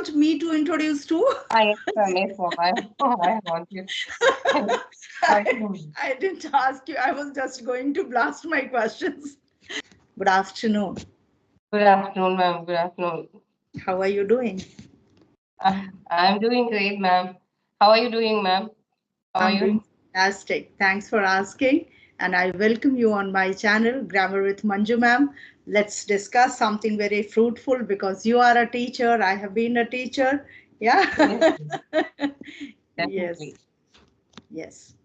want me to introduce too? Yes, ma'am. Yes, ma'am. I want you. I didn't ask you. I was just going to blast my questions. Good afternoon. Good afternoon, ma'am. Good afternoon. How are you doing? I'm doing great, ma'am. How are you doing, ma'am? How are I'm doing you? fantastic. Thanks for asking. And I welcome you on my channel, Grammar with Manju ma'am. Let's discuss something very fruitful because you are a teacher. I have been a teacher. Yes, Yeah. Yes. definitely. Yes.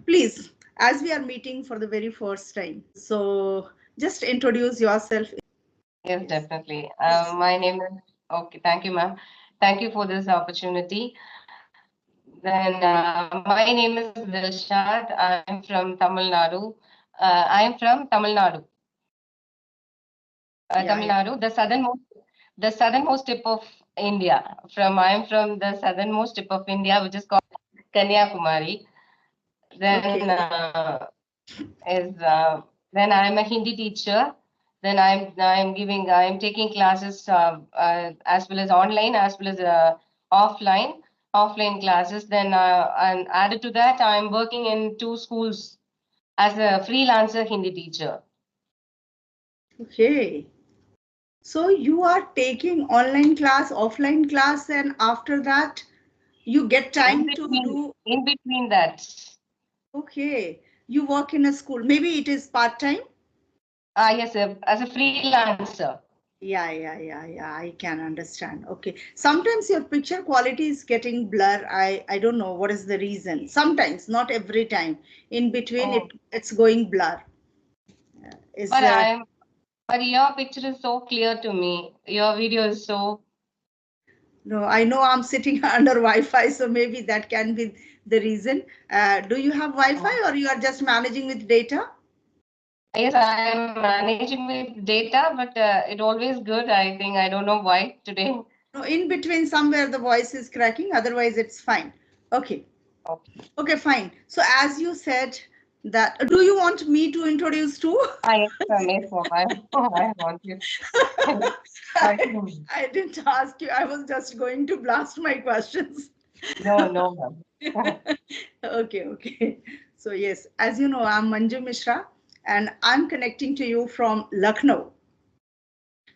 Please, as we are meeting for the very first time, so just introduce yourself. Yes, Yes. definitely. Please. My name is, okay, thank you, ma'am. Thank you for this opportunity. Then, my name is Dilshad. I'm from Tamil Nadu. I'm from Tamil Nadu. Yeah, Tamil yeah. Nadu, the southernmost tip of India. I'm from the southernmost tip of India, which is called Kanyakumari. Okay. Then is then I'm a Hindi teacher. Then I'm taking classes as well as online as well as offline classes. Then and added to that, I'm working in two schools as a freelancer Hindi teacher. Okay. So you are taking online class, offline class, and after that, you get time to do. In between that, Okay. You work in a school. Maybe it is part time. yes, as a freelancer. Yeah, yeah, yeah, yeah. I can understand. Okay. Sometimes your picture quality is getting blur. I don't know what is the reason. Sometimes, not every time. In between, Oh, it's going blur. Is but I'm but your picture is so clear to me. Your video is so. No, I know I'm sitting under Wi-Fi, so maybe that can be the reason. Do you have Wi-Fi or you are just managing with data? Yes, I am managing with data, but it always good. I think I don't know why today. No, in between somewhere the voice is cracking, otherwise it's fine. Okay. Okay. Okay, fine. So as you said that, do you want me to introduce too? Yes, ma'am. Yes, ma'am. I want you. I didn't ask you. I was just going to blast my questions. No, no, ma'am. Okay, okay. So yes, as you know, I'm Manju Mishra and I'm connecting to you from Lucknow.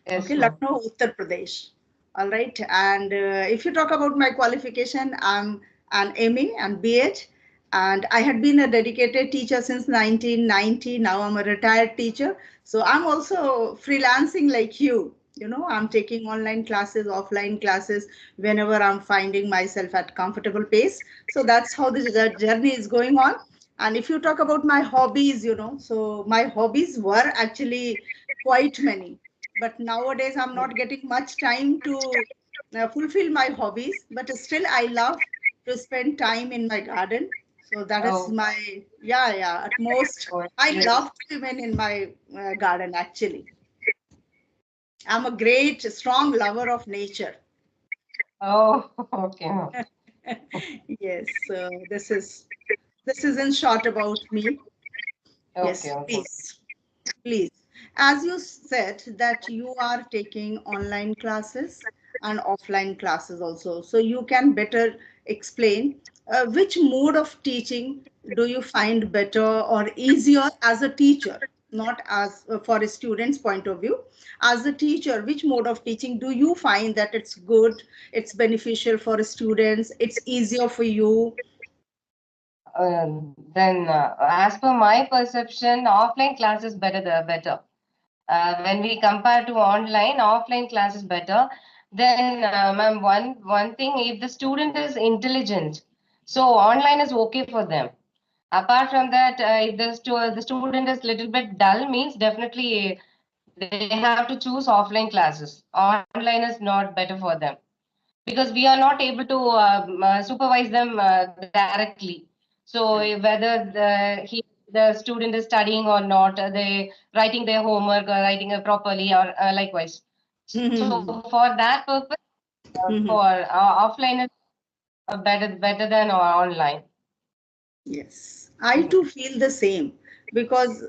Okay, Yes, ma'am. Lucknow, Uttar Pradesh. All right. And if you talk about my qualification, I'm an MA and BEd, and I had been a dedicated teacher since 1990. Now I'm a retired teacher. So I'm also freelancing like you. You know, I'm taking online classes, offline classes whenever I'm finding myself at comfortable pace. So that's how this journey is going on. And if you talk about my hobbies, you know, so my hobbies were actually quite many, but nowadays I'm not getting much time to fulfill my hobbies, but still I love to spend time in my garden. So that is Oh, my, yeah, yeah, at most oh, I yes. love to remain in my garden. Actually, I'm a great strong lover of nature. Oh, okay, ma'am. Yes, so this is in short about me. Okay, Yes, okay. please. Please, as you said that you are taking online classes and offline classes also, so you can better explain which mode of teaching do you find better or easier as a teacher, not as for a student's point of view. As a teacher, which mode of teaching do you find that it's good, it's beneficial for students, it's easier for you? Then, as per my perception, offline class is better. When we compare to online, offline class is better. Then, ma'am, one thing, if the student is intelligent, so online is okay for them. Apart from that, if the student is little bit dull, means definitely they have to choose offline classes. Online is not better for them because we are not able to supervise them directly. So Right. whether the student is studying or not, they writing their homework or writing it properly or likewise. So for that purpose, for offline is better than online. Yes, I too feel the same because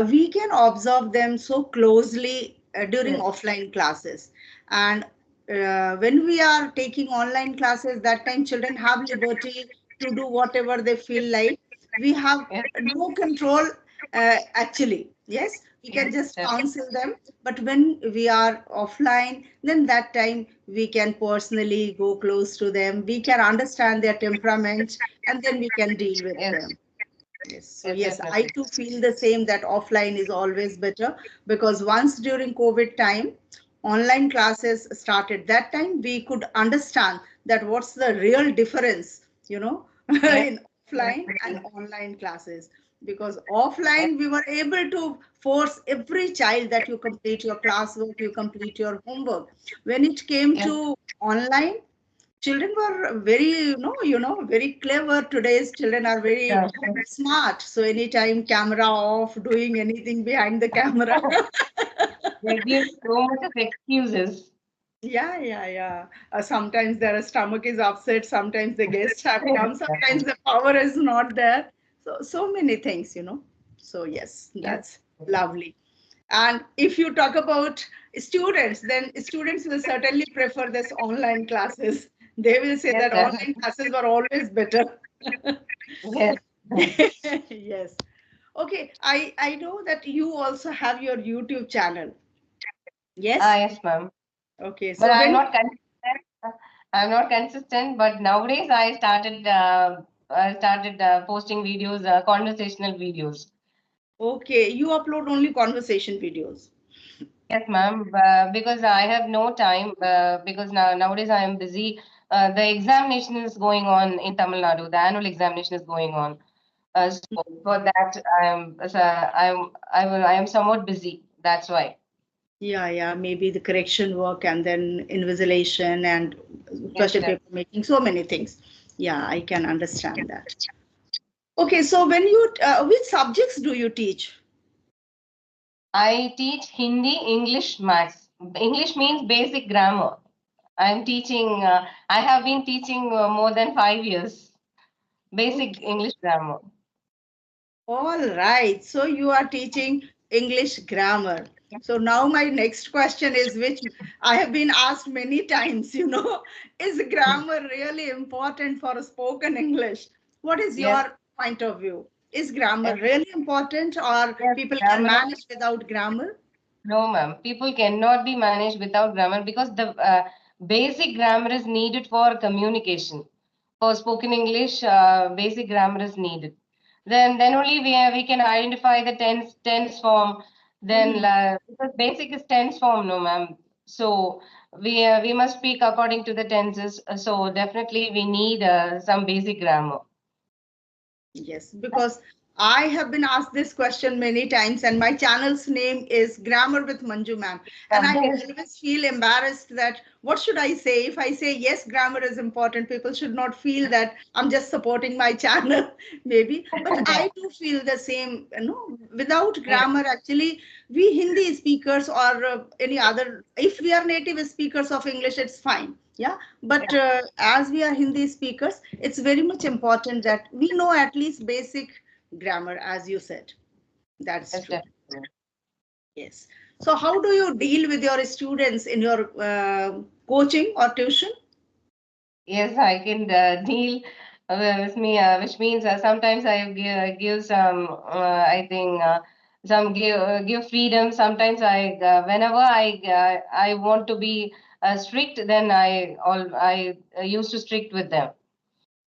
we can observe them so closely during Yes. offline classes. And when we are taking online classes, that time children have liberty to do whatever they feel like. We have Yes, no control, actually. Yes, we yes, can just definitely. counsel them. But when we are offline, then that time we can personally go close to them. We can understand their temperament, and then we can deal with Yes, them. Yes, so yes, yes, I definitely. too feel the same that offline is always better, because once during COVID time, online classes started. That time we could understand that what's the real difference, Yes, in offline and definitely. online classes. Because Yes, offline we were able to force every child that you complete your classwork, you complete your homework. When it came yes, to online, children were very, very clever. Today's children are very yeah, smart, so anytime camera off, doing anything behind the camera. they give so much of excuses. Yeah, yeah, yeah. Sometimes their stomach is upset, sometimes the guests have come, sometimes the power is not there. So many things, so yes, Yes, that's lovely. And if you talk about students, then students will certainly prefer this online classes. They will say yes, that online definitely. classes were always better. Yes. Yes. Okay, I know that you also have your YouTube channel. Ah, Yes. yes, ma'am. Okay, But so I'm when not consistent. I'm not consistent. But nowadays, I started posting videos, conversational videos. okay, you upload only conversation videos. Yes, ma'am. Because I have no time. Because nowadays I am busy. The examination is going on in Tamil Nadu. The annual examination is going on. So for that, I am somewhat busy. That's why. Yeah, yeah, maybe the correction work and then invigilation and Yes, question paper making, so many things. Yeah, I can understand that. Okay, so when you, which subjects do you teach? I teach Hindi, English, Maths. English means basic grammar. I'm teaching, I have been teaching more than 5 years. Basic Okay. English grammar. All right. So you are teaching English grammar. So now my next question is, which I have been asked many times, is grammar really important for spoken English? What is Yes, your point of view? Is grammar yes, really important, or yes. people can Grammar. manage without grammar? No, ma'am. People cannot be managed without grammar because the basic grammar is needed for communication. For spoken English, basic grammar is needed. Then only we can identify the tense form. Then Mhm. because basic is tense form, no, ma'am. So we must speak according to the tenses. So definitely we need some basic grammar. Yes, because I have been asked this question many times, and my channel's name is Grammar with Manju Ma'am. And I always feel embarrassed that what should I say? If I say yes, grammar is important, people should not feel that I'm just supporting my channel, maybe. But I do feel the same. Without Yes, grammar, actually, we Hindi speakers or any other, if we are native speakers of English, it's fine. Yeah, but as we are Hindi speakers, it's very much important that we know at least basic grammar, as you said. That's yes, true. definitely. Yes. So, how do you deal with your students in your coaching or tuition? Yes, I can deal with me, which means sometimes I give some, I think, some give freedom. Sometimes whenever I want to be strict, then I used to strict with them.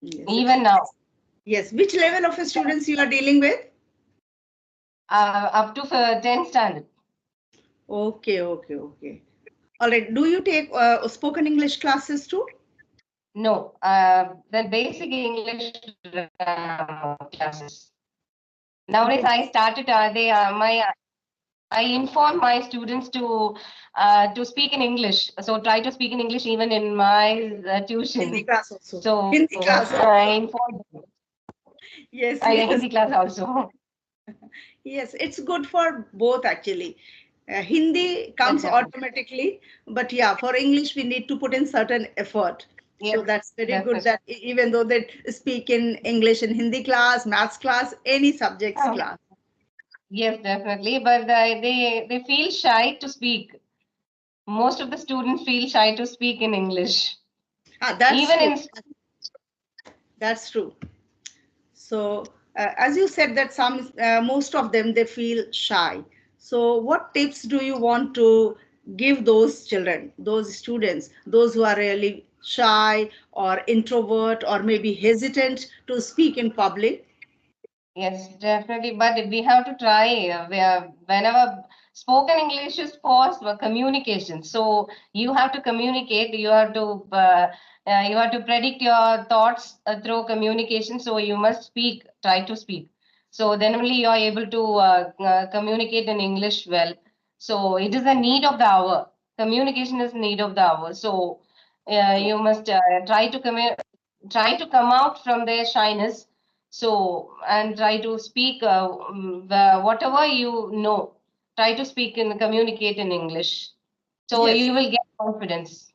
Yes. Even now, Yes. Which level of students you are dealing with? up to 10th standard. Okay, okay, okay. All right. Do you take spoken English classes too? No, the basic English classes. Nowadays, I started. I inform my students to speak in English. So try to speak in English even in my Hindi tuition. class also. So Hindi class I also. inform them. Yes, I yes. Hindi class also. Yes, it's good for both actually. Hindi Yes, comes definitely. automatically, but yeah, for English we need to put in certain effort. So Yes, that's very good definitely. that even though they speak in English in Hindi class, maths class, any subjects Oh, class. yes, definitely. But they feel shy to speak most of the students feel shy to speak in English. That's Even true. in That's true. So, as you said that most of them, they feel shy. So, what tips do you want to give those children, those students, those who are really shy or introvert or maybe hesitant to speak in public? Yes, definitely. But we have to try whenever spoken English is for communication. So you have to communicate. You have to predict your thoughts through communication. So you must speak. Try to speak. So then only you are able to communicate in English well. So it is a need of the hour. Communication is need of the hour. So True. you must try to come out from their shyness, so and try to speak whatever you know, try to speak and communicate in English, so Yes. you will get confidence.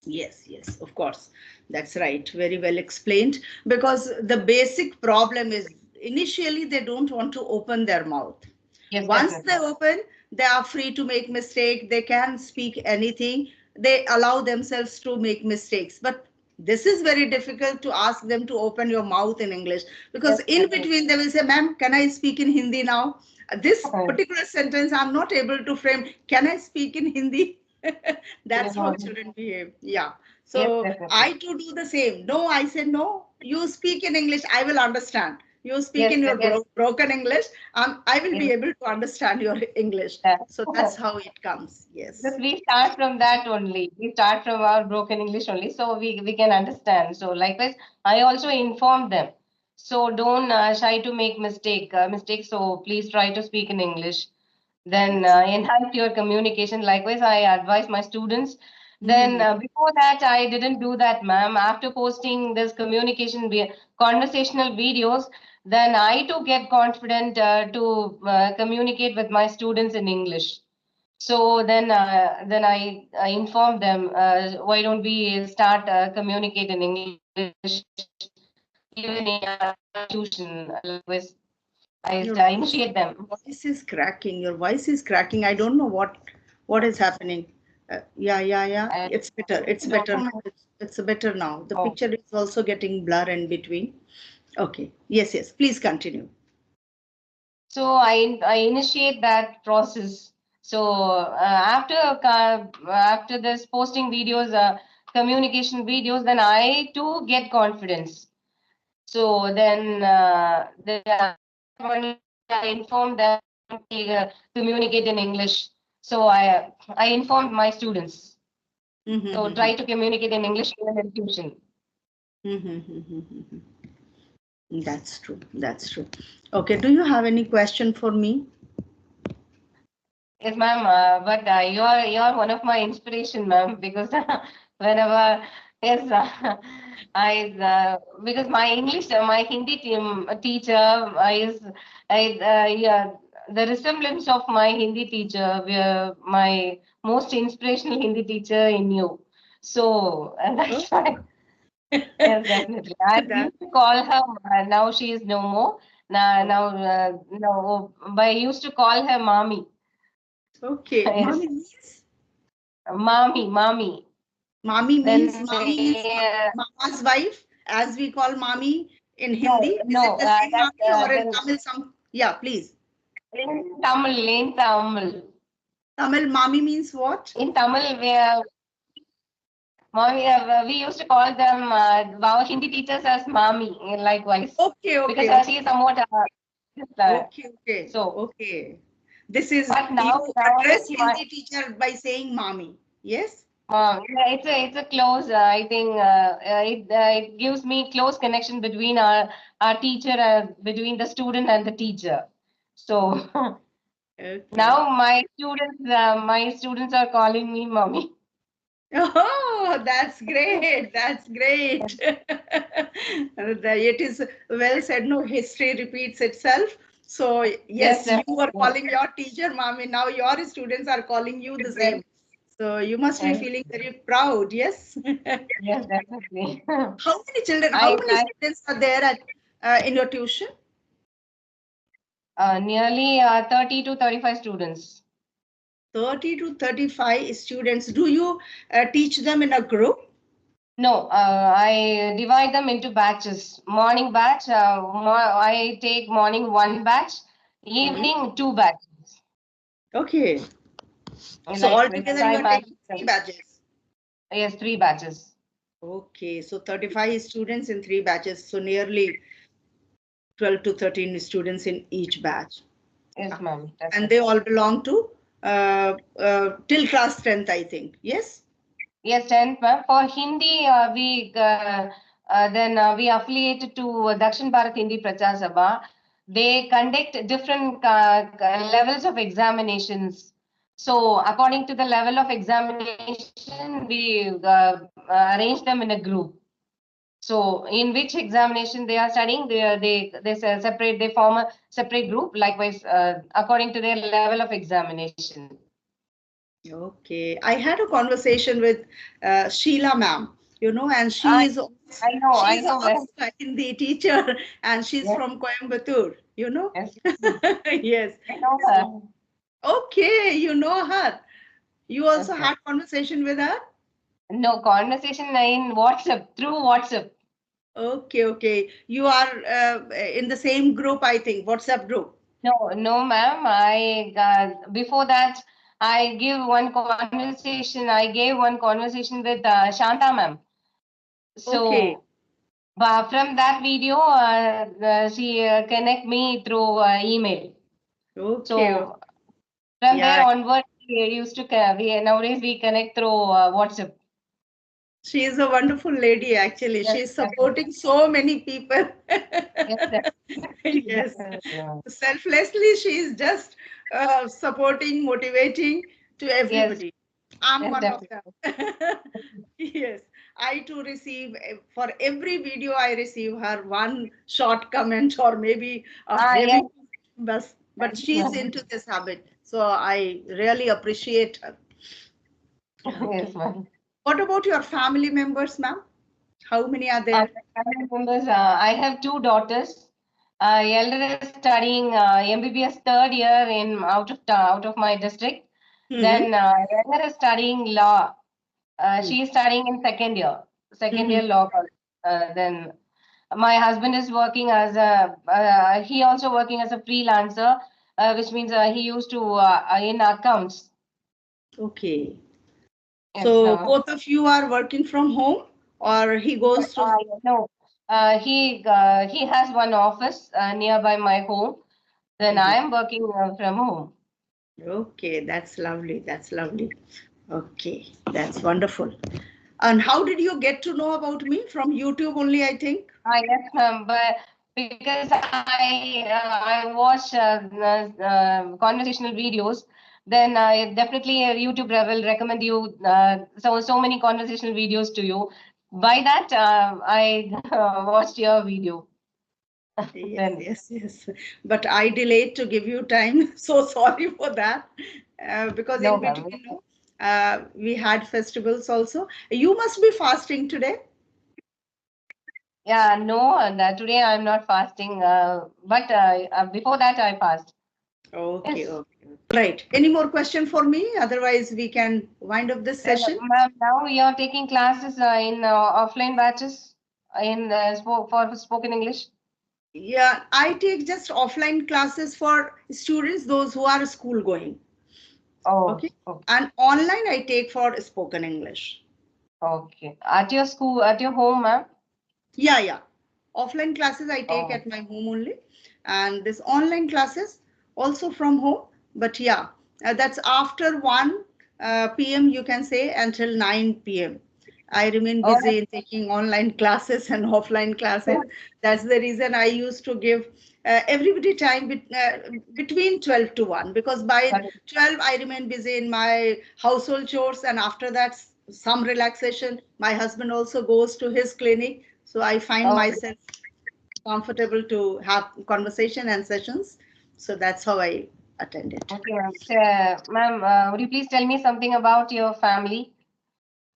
Yes, yes, of course. That's right. Very well explained. Because the basic problem is initially they don't want to open their mouth. Yes, Once they definitely. open, they are free to make mistake. They can speak anything. They allow themselves to make mistakes. But this is very difficult to ask them to open your mouth in English because Yes, in definitely. between they will say, "Ma'am, can I speak in Hindi now?" This particular sentence I'm not able to frame. Can I speak in Hindi? That's how Mhm. children behave. Yeah. Yes, So definitely. I too do the same. No, I said no. You speak in English. I will understand. You speak Yes, in your yes, broken English. I will be yes. able to understand your English. That. So that's how it comes. Because Yes. we start from that only. We start from our broken English only, so we can understand. So likewise, I also inform them. So don't shy to make mistakes. So please try to speak in English. Then Yes. enhance your communication. Likewise, I advise my students. Then Mhm. before that, I didn't do that, ma'am. After posting this conversational videos, then I too get confident to communicate with my students in English. So then I inform them, why don't we start communicate in English even in tuition? Likewise, Your I initiate them. voice is cracking. Your voice is cracking. I don't know what is happening. Yeah, yeah, yeah. I It's better. It's don't better now. know. It's better now. The Oh. picture is also getting blur in between. Okay. Yes, yes. Please continue. So I initiate that process. So after this posting videos, communication videos, then I too get confidence. So then I informed them to communicate in English. So I informed my students. So Mm-hmm. try to communicate in English even in tuition. Mm-hmm. That's true. That's true. Okay. Do you have any question for me? Yes, ma'am. But you are one of my inspiration, ma'am. Because whenever yes, I because my English, my Hindi teacher yeah, the resemblance of my Hindi teacher, my most inspirational Hindi teacher in you. So Oh, that's why. Yes, definitely. I that used to call her. Now she is no more. No. But I used to call her mommy. okay. Yes. Mommy. Then Mommy means mama's wife, as we call mommy in Hindi. Is it no, the same that mommy or in Tamil some? Yeah, please. in Tamil. Tamil mommy means what? In Tamil, we used to call them our Hindi teachers as mommy, likewise, Okay, because okay, she okay. is somewhat Okay, okay, so. okay. This is But you nowadays, address Hindi teacher by saying mommy. Yes? yeah, it's a close. I think it gives me close connection between our teacher, between the student and the teacher. So Okay. now my students are calling me mommy. Oh, that's great. That's great. It is well said. No, history repeats itself. So, Yes, yes, you were definitely. calling your teacher mommy. Now your students are calling you the Yes, same. So, you must be yes, feeling very proud. Yes. yes, definitely. How many I students are there in your tuition? nearly 30 to 35 students. 30 to 35 students. Do you teach them in a group? No, I divide them into batches. Morning batch, I take morning one batch, Mhm. evening two batches. Okay. So Like with altogether you time are taking three management. batches. Yes, three batches. Okay, so 35 students in three batches, so nearly 12 to 13 students in each batch. Yes, Yeah. ma'am. That's And it. they all belong to till class 10th, I think. Yes? Yes, 10th, ma'am. For Hindi, we affiliated to Dakshin Bharat Hindi Prachar Sabha. They conduct different levels of examinations. So, according to the level of examination, we arrange them in a group. So, in which examination they are studying, they form a separate group. Likewise, according to their level of examination. Okay. I had a conversation with Sheila ma'am, and I I she's know well. also a Hindi teacher and she's Yes, from Coimbatore. yes. Yes. I know So, her. okay, you know her. You also Yes, ma'am. had conversation with her? No conversation in WhatsApp through WhatsApp. Okay, okay. You are in the same group, I think, WhatsApp group. No, no, ma'am. I before that I give one conversation. I gave one conversation with Shanta, ma'am. Okay, So from that video, she connect me through email. okay, okay. So from there Yeah, onward, we used to we nowadays we connect through WhatsApp. she is a wonderful lady, actually. Yes, She is definitely. supporting so many people. Yes, definitely. Yes, Definitely, ma'am. selflessly, she is just supporting, motivating to Yes, everybody. I'm yes, one of definitely. them. Yes, I too receive for every video I receive her one short comment or maybe a Ah, yes, heavy, but yes, she's ma'am. into this habit. So I really appreciate her. Yes, Okay. ma'am. What about your family members, ma'am? How many are My there? family members, I have two daughters. Elder is studying MBBS third year in out of my district. Mm-hmm. Then younger is studying law. She is studying in second Mm-hmm. year law. Then my husband is working as a he also working as a freelancer, which means he used to in accounts. Okay. Yes. So both of you are working from home or he goes to. No, he has one office nearby my home. Then I Mhm. am working from home. Okay, that's lovely. That's lovely. Okay, that's wonderful. And how did you get to know about me? From YouTube only, I think. Yes, ma'am. But because I watch conversational videos, then definitely YouTube will recommend you so many conversational videos to you. By that, I watched your video. Yes, Then yes, yes. But I delayed to give you time. So sorry for that. Because no, in ma'am. between, we had festivals also. You must be fasting today. Yeah, no, and today I'm not fasting. But before that, I fast. Okay, Yes. okay. Right. Any more question for me? Otherwise, we can wind up this Then, session. ma'am, now you're taking classes in offline batches in for spoken English. Yeah, I take just offline classes for students, those who are school going. Oh, Okay. okay. And online I take for spoken English. Okay. At your school, at your home, ma'am? Yeah, yeah. Offline classes I take Oh, at my home only. And this online classes also from home. But yeah, that's after 1 p.m. you can say until 9 p.m. I remain oh, busy in taking online classes and offline classes. That's the reason I used to give everybody time between 12 to 1 because by got it. 12 I remain busy in my household chores and after that some relaxation. My husband also goes to his clinic, so I find Oh, myself comfortable to have conversation and sessions. So that's how I attend it. okay, ma'am. Ma'am, would you please tell me something about your family?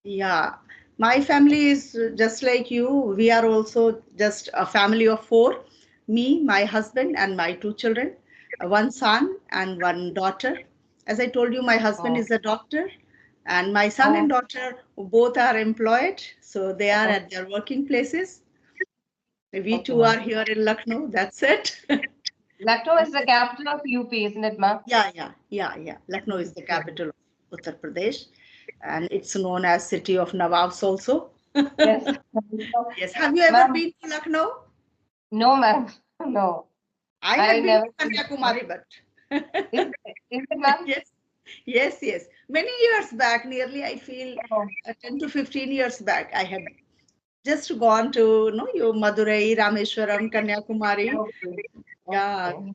Yeah, my family is just like you. We are also just a family of four: me, my husband, and my two children, one son and one daughter. As I told you, my husband Oh, is a doctor, and my son oh, and daughter both are employed, so they are oh, at their working places. We okay, two ma'am. are here in Lucknow. That's it. Lucknow is the capital of UP, isn't it, ma'am? Yeah. Lucknow is the capital of Uttar Pradesh, and it's known as city of Nawabs also. Yes. Yes. Have you ever Ma'am, been to Lucknow? no, ma'am. No, I I had been never to been. Kanyakumari, but Is it, ma'am? yes, yes. Many years back, nearly I feel Oh, 10 to 15 years back, I had just gone to you Madurai, Rameshwaram, Kanyakumari. okay. Yeah, Okay.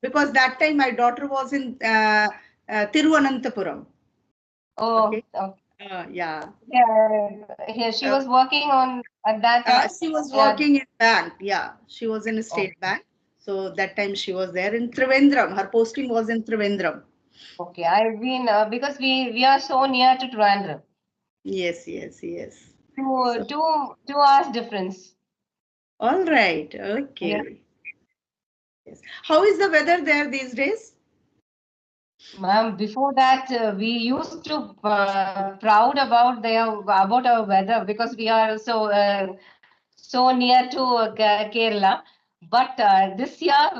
because that time my daughter was in Tiruvananthapuram. Oh, Okay. okay. Yeah. Yeah, she Uh, was working on at that time. she was Yeah. working in bank. Yeah, she was in a Oh, state bank. So that time she was there in Trivandrum. Her posting was in Trivandrum. okay. I've been because we are so near to Trivandrum. Yes. Two So, two 2 hours difference. all right. Yes, Okay. Yes. How is the weather there these days? ma'am. Before that, we used to proud about our weather because we are so near to Kerala. But this year,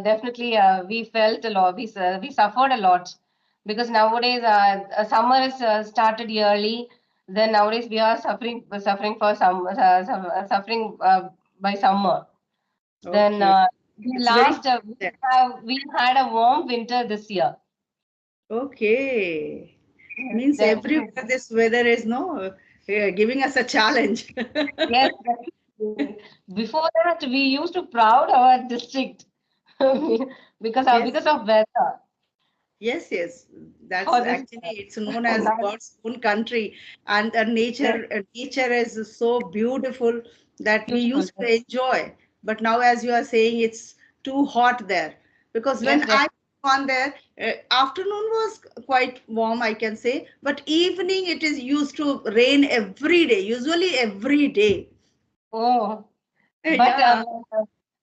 definitely, we felt a lot. We suffered a lot because nowadays summer is started early. Then nowadays we are suffering for suffering by summer. Then Okay. the It's very last hot there. we had a warm winter this year. Okay. Yes, Means everywhere definitely. this weather is giving us a challenge. Yes, definitely. Before that, we used to proud our district Yes. because of weather. Yes. That's For this actually it's known as not God's own country, and the yes, nature is so beautiful that we beautiful. used to enjoy. But now, as you are saying, it's too hot there. Because when Yes, I gone there, afternoon was quite warm, I can say, but evening it is used to rain every day, usually every day. oh, but Yeah.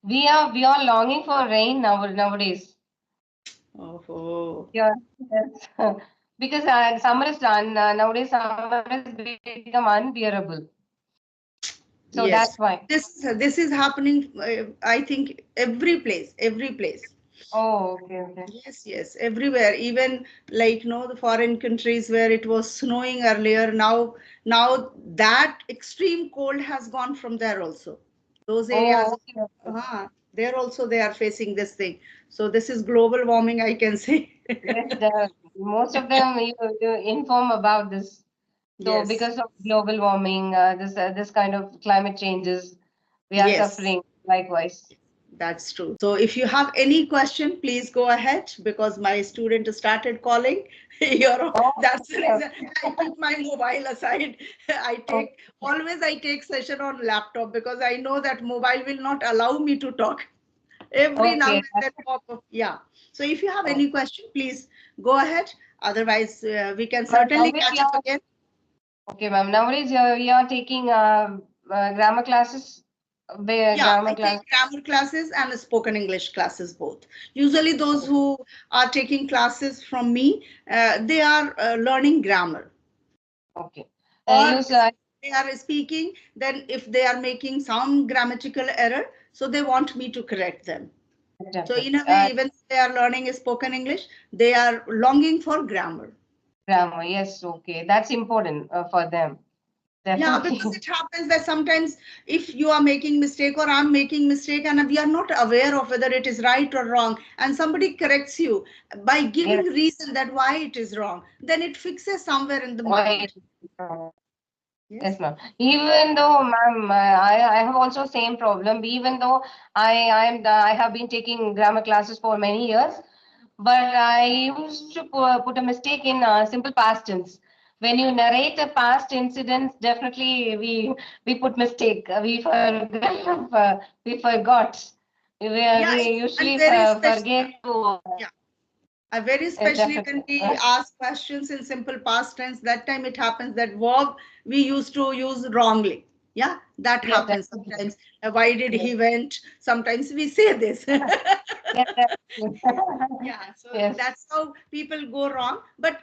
we are longing for rain nowadays. Oh. Yeah, yes. Because summer is done. Nowadays, summer has become unbearable. So that's Yes. why. This is happening. I think every place. Oh, okay. Yes, everywhere. Even like the foreign countries where it was snowing earlier, now that extreme cold has gone from there also. Those areas, Oh, okay. there also they are facing this thing. So this is global warming, I can say. Yes, most of them you inform about this. So Yes, because of global warming, this kind of climate changes, we are yes. suffering likewise. That's true. So if you have any question, please go ahead because my student started calling. Oh, That's the okay. reason I keep my mobile aside. I take session on laptop because I know that mobile will not allow me to talk. Every now Okay. and then pop up. Yeah. So if you have Oh. any question, please go ahead. Otherwise, we can Ma'am, certainly nowadays catch up again. okay, ma'am. Nowadays you're taking grammar classes, Yeah, grammar I class. take grammar classes and spoken English classes both. Usually, those who are taking classes from me, they are learning grammar. Okay. Or You if sir, they are speaking, then if they are making some grammatical error, so they want me to correct them. So in definitely. a way, even if they are learning spoken English, they are longing for grammar. Grammar. Yes. Okay. That's important for them. Yeah, Definitely. because it happens that sometimes if you are making mistake or I'm making mistake and we are not aware of whether it is right or wrong, and somebody corrects you by Yes. giving reason that why it is wrong, then it fixes somewhere in the Why? mind. Yes. Yes, ma'am. Even though, ma'am, I have also same problem. Even though I have been taking grammar classes for many years, but I used to put a mistake in simple past tense. When you narrate a past incidents, definitely we put mistake. We forgot. We Yeah, and usually very especially, forget to yeah, very especially when definitely. we ask questions in simple past tense, that time it happens that verb we used to use wrongly. Yeah, that Yes, happens definitely. sometimes. Why did Yes. he went? Sometimes we say this. Yes, Yeah, so yes, that's how people go wrong. But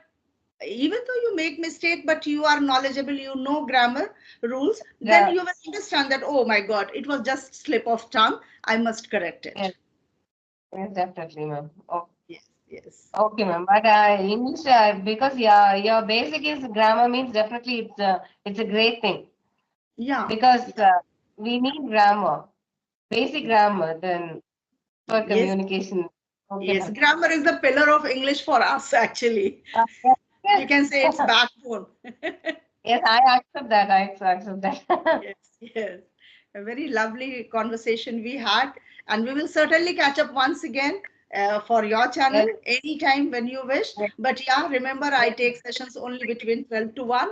even though you make mistake, but you are knowledgeable, you know grammar rules, then yeah, you will understand that, oh my God, it was just slip of tongue. I must correct it. yes, yes, definitely, ma'am. Oh, Yes, yes. okay, ma'am. But English, because yeah, your basic is grammar means definitely it's a great thing Yeah, because yeah. we need grammar, basic grammar, then for Yes, communication. Okay, yes. ma'am. Grammar is the pillar of English for us, actually. Yes, You can say it's yes, backbone. yes, I accept that. I accept that. Yes, yes. A very lovely conversation we had, and we will certainly catch up once again for your channel Yes, anytime when you wish. yes, But yeah, remember, I yes. take sessions only between 12 to 1.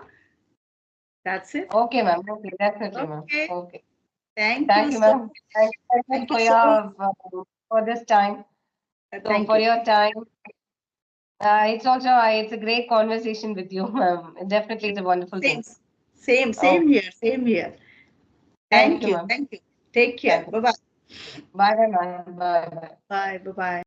That's it. Okay, ma'am. Okay, definitely, ma'am. Okay. Okay. Thank you Thank you, so ma'am. much. Thank you Thank you for so much. your for this time. So Thank for you. your time, it's also it's a great conversation with you, ma'am. Definitely, it's a wonderful Same, thing. same Okay. here. Same here. Thank Thank you, you. ma'am. Thank you. Take care. Thank you. Bye bye. Bye, bye, ma'am. Bye, bye. Bye bye bye.